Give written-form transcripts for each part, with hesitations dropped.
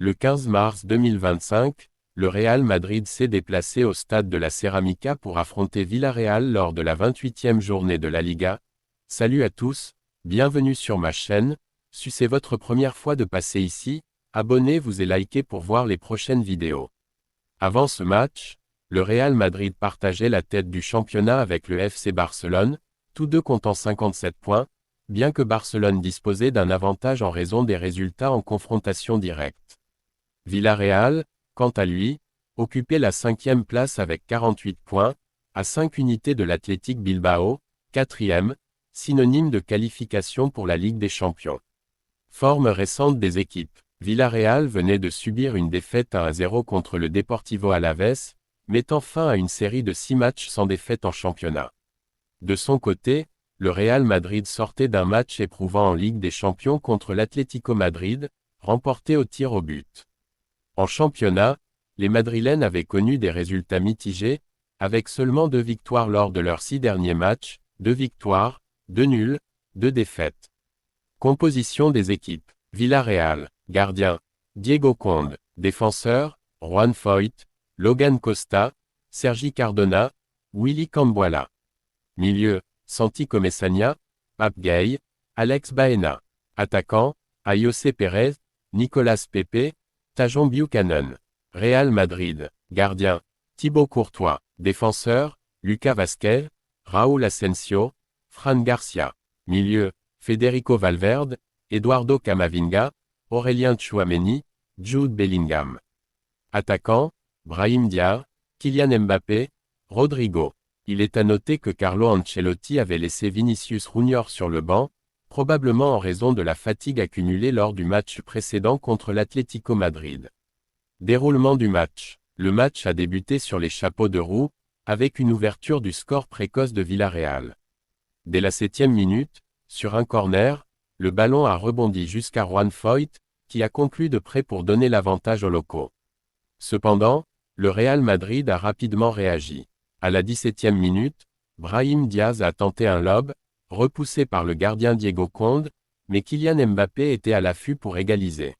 Le 15 mars 2025, le Real Madrid s'est déplacé au stade de la Ceramica pour affronter Villarreal lors de la 28e journée de la Liga. Salut à tous, bienvenue sur ma chaîne. Si c'est votre première fois de passer ici, abonnez-vous et likez pour voir les prochaines vidéos. Avant ce match, le Real Madrid partageait la tête du championnat avec le FC Barcelone, tous deux comptant 57 points, bien que Barcelone disposait d'un avantage en raison des résultats en confrontation directe. Villarreal, quant à lui, occupait la 5e place avec 48 points, à 5 unités de l'Athletic Bilbao, 4e, synonyme de qualification pour la Ligue des Champions. Forme récente des équipes. Villarreal venait de subir une défaite 1-0 contre le Deportivo Alavés, mettant fin à une série de 6 matchs sans défaite en championnat. De son côté, le Real Madrid sortait d'un match éprouvant en Ligue des Champions contre l'Atlético Madrid, remporté au tir au but. En championnat, les Madrilènes avaient connu des résultats mitigés, avec seulement 2 victoires lors de leurs 6 derniers matchs, 2 victoires, 2 nuls, 2 défaites. Composition des équipes. Villarreal, gardien, Diego Conde, défenseur, Juan Foyth, Logan Costa, Sergi Cardona, Willy Cambuala. Milieu, Santi Comesaña, Pape Gueye, Alex Baena. Attaquant, Ayoce Pérez, Nicolas Pepe, Tajon Buchanan. Real Madrid, gardien, Thibaut Courtois, défenseur, Lucas Vázquez, Raúl Asensio, Fran Garcia. Milieu, Federico Valverde, Eduardo Camavinga, Aurélien Tchouaméni, Jude Bellingham. Attaquant, Brahim Diaz, Kylian Mbappé, Rodrigo. Il est à noter que Carlo Ancelotti avait laissé Vinicius Junior sur le banc, probablement en raison de la fatigue accumulée lors du match précédent contre l'Atlético Madrid. Déroulement du match. Le match a débuté sur les chapeaux de roue, avec une ouverture du score précoce de Villarreal. Dès la 7e minute, sur un corner, le ballon a rebondi jusqu'à Juan Foyth, qui a conclu de près pour donner l'avantage aux locaux. Cependant, le Real Madrid a rapidement réagi. À la 17e minute, Brahim Diaz a tenté un lob, repoussé par le gardien Diego Conde, mais Kylian Mbappé était à l'affût pour égaliser.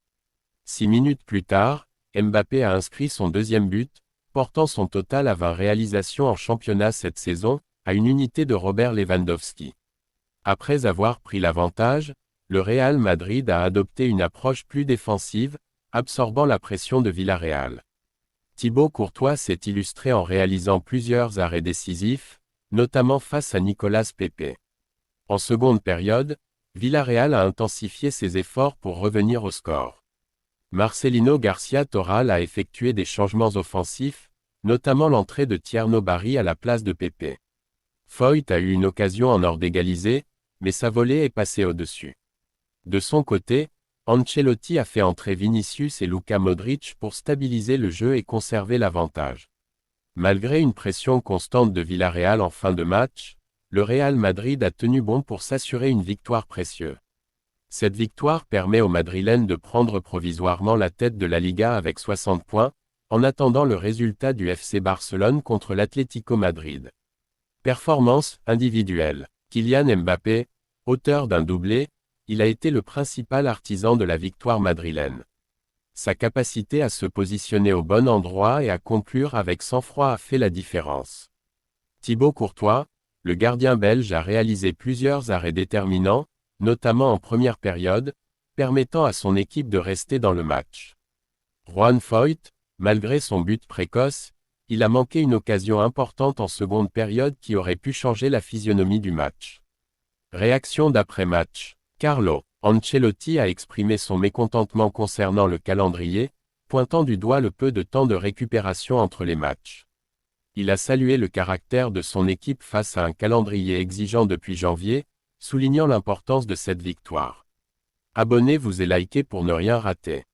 6 minutes plus tard, Mbappé a inscrit son deuxième but, portant son total à 20 réalisations en championnat cette saison, à une unité de Robert Lewandowski. Après avoir pris l'avantage, le Real Madrid a adopté une approche plus défensive, absorbant la pression de Villarreal. Thibaut Courtois s'est illustré en réalisant plusieurs arrêts décisifs, notamment face à Nicolas Pepe. En seconde période, Villarreal a intensifié ses efforts pour revenir au score. Marcelino Garcia Toral a effectué des changements offensifs, notamment l'entrée de Tierno Barry à la place de Pepe. Foyth a eu une occasion en or d'égaliser, mais sa volée est passée au-dessus. De son côté, Ancelotti a fait entrer Vinicius et Luka Modric pour stabiliser le jeu et conserver l'avantage. Malgré une pression constante de Villarreal en fin de match, le Real Madrid a tenu bon pour s'assurer une victoire précieuse. Cette victoire permet aux Madrilènes de prendre provisoirement la tête de la Liga avec 60 points, en attendant le résultat du FC Barcelone contre l'Atlético Madrid. Performance individuelle. Kylian Mbappé, auteur d'un doublé, il a été le principal artisan de la victoire madrilène. Sa capacité à se positionner au bon endroit et à conclure avec sang-froid a fait la différence. Thibaut Courtois, le gardien belge a réalisé plusieurs arrêts déterminants, notamment en première période, permettant à son équipe de rester dans le match. Juan Foyth, malgré son but précoce, il a manqué une occasion importante en seconde période qui aurait pu changer la physionomie du match. Réaction d'après-match. Carlo Ancelotti a exprimé son mécontentement concernant le calendrier, pointant du doigt le peu de temps de récupération entre les matchs. Il a salué le caractère de son équipe face à un calendrier exigeant depuis janvier, soulignant l'importance de cette victoire. Abonnez-vous et likez pour ne rien rater.